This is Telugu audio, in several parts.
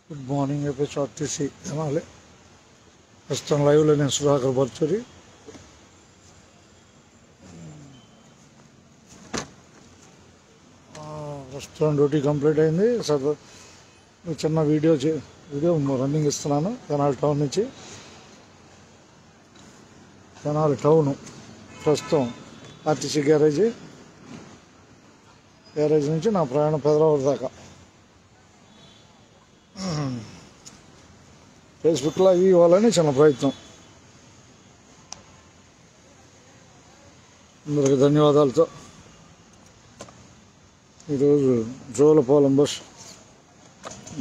గుడ్ మార్నింగ్ ఏపీఎస్ఆర్టీసీ అనాలి. ప్రస్తుతం లైవ్లో నేను సుధాకర్ పర్చూరి. ప్రస్తుతం డ్యూటీ కంప్లీట్ అయింది. చిన్న వీడియో రన్నింగ్ ఇస్తున్నాను. తెనాలి టౌన్ నుంచి, తెనాలి టౌను ప్రస్తుతం ఆర్టీసీ గ్యారేజ్ నుంచి నా ప్రయాణం పెదరావూరు దాకా. ఫేస్బుక్లో అవి ఇవ్వాలని చిన్న ప్రయత్నం. అందరికి ధన్యవాదాలతో ఈరోజు జోలపాలెం బస్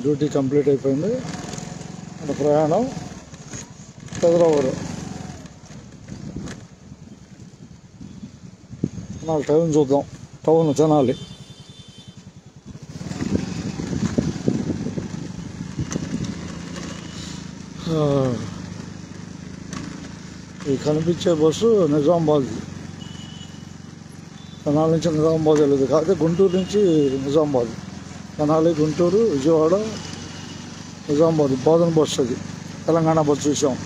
డ్యూటీ కంప్లీట్ అయిపోయింది. మన ప్రయాణం పెదరావూరు. తెనాలి టౌన్ చూద్దాం. టౌన్ తెనాలి. ఈ కనిపించే బస్సు నిజామాబాద్, తెనాలి నుంచి నిజామాబాద్ వెళ్ళదు కాకపోతే గుంటూరు నుంచి నిజామాబాద్, తెనాలి, గుంటూరు, విజయవాడ, నిజామాబాద్ బోధన బస్సు. అది తెలంగాణ బస్సు చూసాం.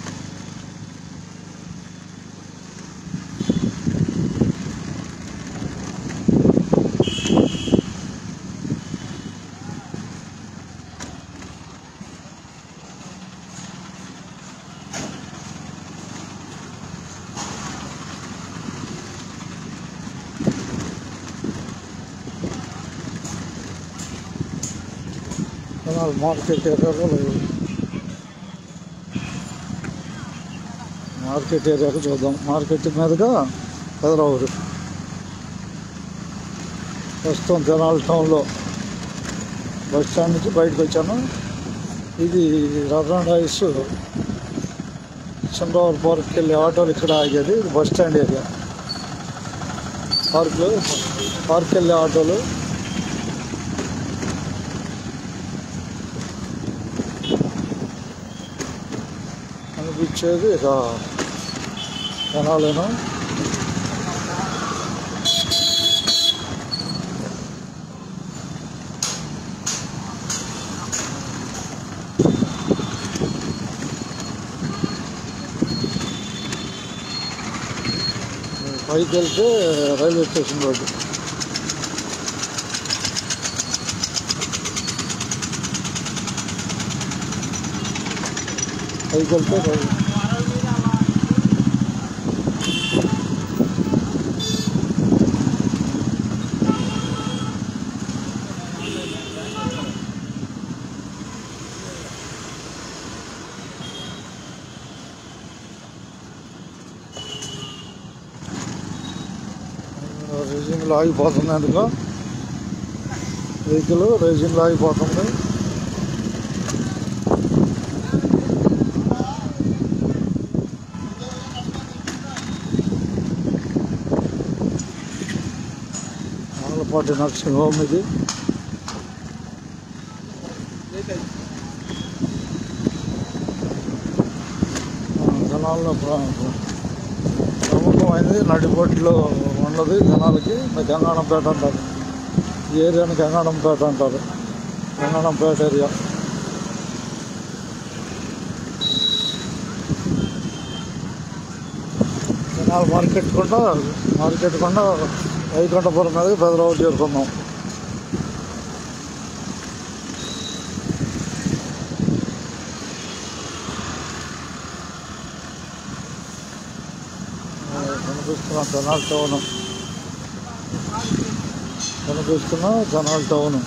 మార్కెట్ ఏరియాలో మార్కెట్ ఏరియాకు చూద్దాం. మార్కెట్ మీదుగా పెదరావూరు. ప్రస్తుతం తెనాలి టౌన్లో బస్ స్టాండ్ నుంచి బయటకు వచ్చాను. ఇది రత్న రైస్ చంద్రబాబు పార్క్కి వెళ్ళే ఆటోలు ఇక్కడ ఆగేది. ఇది బస్ స్టాండ్ ఏరియా. పార్క్కి వెళ్ళే ఆటోలు. కనిపించేది ఇక తెనాలేను. పైకి వెళ్తే రైల్వే స్టేషన్ రోడ్డు. పైకి వెళ్తే రేజింగ్లో ఆగిపోతుంది. అందుకో వెహికల్ రేజింగ్లో ఆగిపోతుంది. ఆలపాటి నర్సింగ్ హోమ్ ఇది. తెనాలిలో ప్రముఖమైనది నడిబొడ్లో ఉన్నది. తెనాలికి గంగాణంపేట అంటారు. ఈ ఏరియాని గంగాణంపేట అంటారు. గంగాణంపేట ఏరియా. తెనాలి మార్కెట్ కొండ వైకుంఠపురం మీద పెదరావూరు చేరుకున్నాం. కనిపిస్తున్నాం తెనాలి టౌను. తెనాలి టౌను.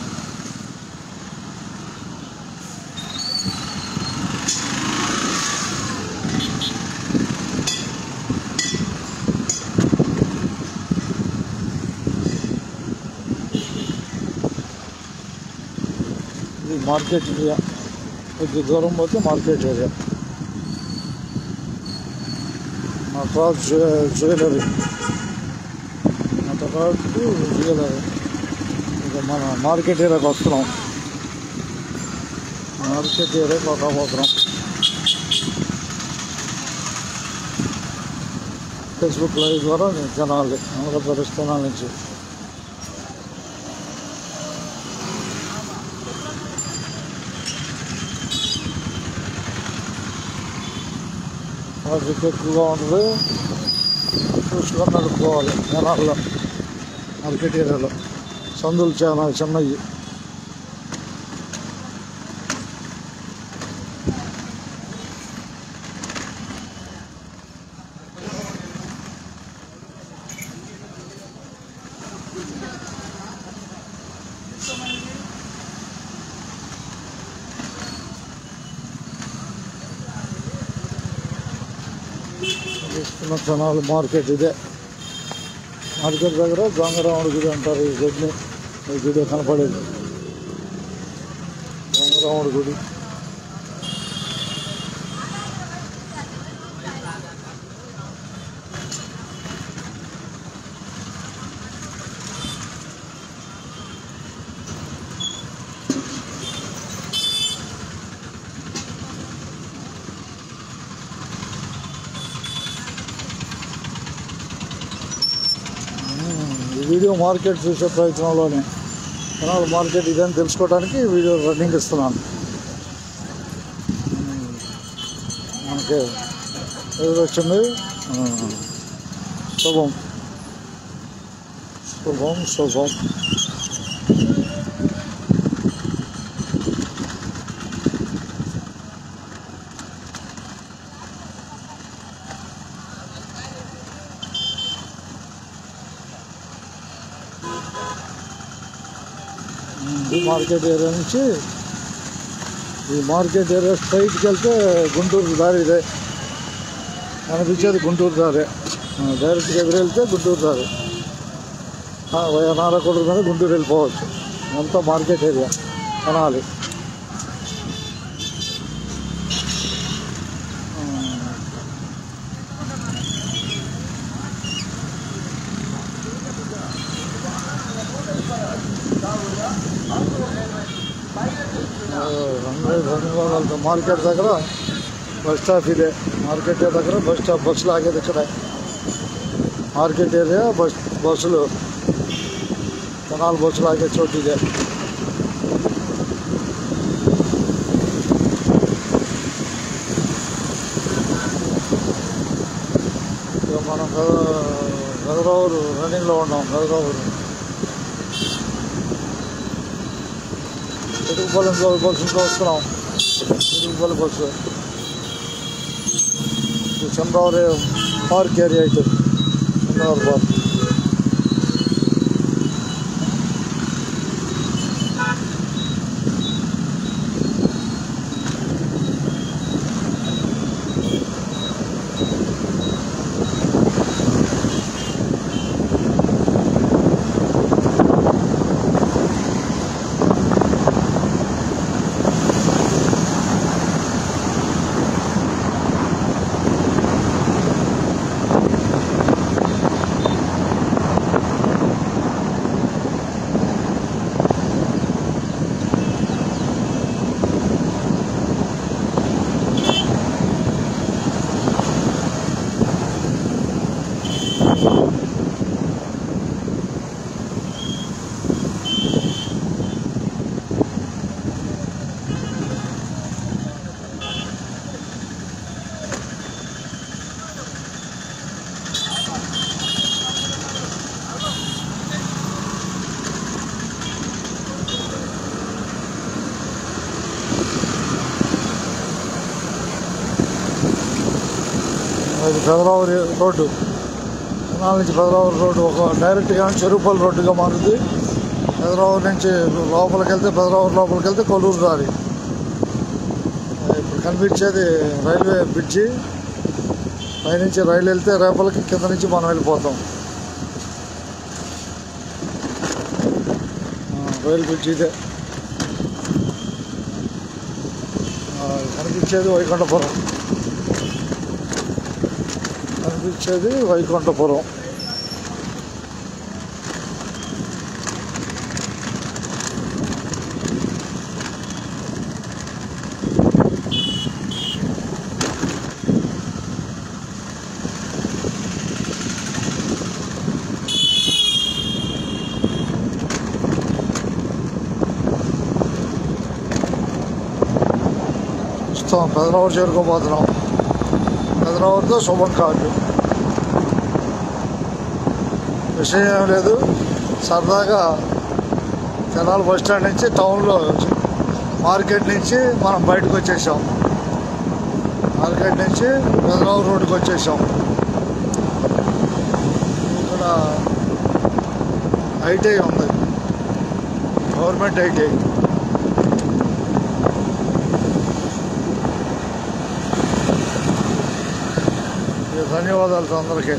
ఇది మార్కెట్ ఏరియా. కొద్ది దూరం పోతే మార్కెట్ ఏరియా. నటరాజ్ జ్యువెలరీ. ఇక మన మార్కెట్ ఏరియాకి వస్తున్నాం. మార్కెట్ ఏరియాకి పోతున్నాం. ఫేస్బుక్ లైవ్ ద్వారా తెనాలి, ఆంధ్రప్రదేశ్ తెనాలి నుంచి. ట్రాఫిక్ ఎక్కువగా ఉంటుంది. చూసుకొని నడుపుకోవాలి. జనాల్లో మార్కెట్ ఏరియాలో సందులు చాలా చిన్నవి. చూస్తున్న జనాలు మార్కెట్ ఇదే. మార్కెట్ దగ్గర గంగరాముడి గుడి అంటారు. ఈ గుడిని, ఈ గుడి కనపడేది గంగరాముడి గుడి. ఈ వీడియో మార్కెట్ చూసే ప్రయత్నంలోనే జనాలు మార్కెట్ ఇదని తెలుసుకోవడానికి వీడియో రన్నింగ్ ఇస్తున్నాను. మనకి ఎదురు వచ్చింది. శుభం శుభం శుభం. ఈ మార్కెట్ ఏరియా నుంచి ఈ మార్కెట్ ఏరియా స్ట్రైట్కి వెళ్తే గుంటూరు దారి ఇదే కనిపించేది. గుంటూరు దారే డైరెక్ట్గా ఎదురు వెళ్తే గుంటూరు దారి. నారకోడు మీద గుంటూరు వెళ్ళిపోవచ్చు. అంతా మార్కెట్ ఏరియా కొనాలి. మార్కెట్ దగ్గర బస్ స్టాప్ ఇదే. మార్కెట్ దగ్గర బస్ స్టాప్, బస్సులు ఆగేది ఇక్కడ. మార్కెట్ ఏరియా బస్సులు జనాలు బస్సులు ఆగే చోటు ఇదే. మనం గదరావురు రన్నింగ్లో ఉన్నాం. గదరావురు ఎదుగుపల్లి బస్సులో వస్తున్నాం. ఎదుగుపల్లి బస్సు చంద్రవరి పార్క్ ఏరియా అయితే చంద్రవరి పార్క్. అది పెదరావురి రోడ్డు. తెనాలి నుంచి పెదరావురి రోడ్డు ఒక డైరెక్ట్గా చెరువుపల్లి రోడ్డుగా మారుతుంది. పెదరావురి నుంచి లోపలికి వెళ్తే, పెదరావురి లోపలికి వెళ్తే కొల్లూరు దారి. ఇప్పుడు కనిపించేది రైల్వే బ్రిడ్జి. పైనుంచి రైలు వెళ్తే రేపలకి, కింద నుంచి మనం వెళ్ళిపోతాం. రైలు బ్రిడ్జి ఇదే. కనిపించేది వైకుంఠపురం. కనిపించేది వైకుంఠపురం. పెదరావురు చేరుకోబోతున్నాం. చంద్రబాబుతో శుభం కాదు. విషయం ఏం లేదు, సరదాగా తెనాలి బస్ స్టాండ్ నుంచి టౌన్లో మార్కెట్ నుంచి మనం బయటకు వచ్చేసాం. మార్కెట్ నుంచి పెదరావు రోడ్డుకి వచ్చేసాం. ఇక్కడ ఐటీఐ ఉంది, గవర్నమెంట్ ఐటీఐ. ధన్యవాదాలు అందరికీ.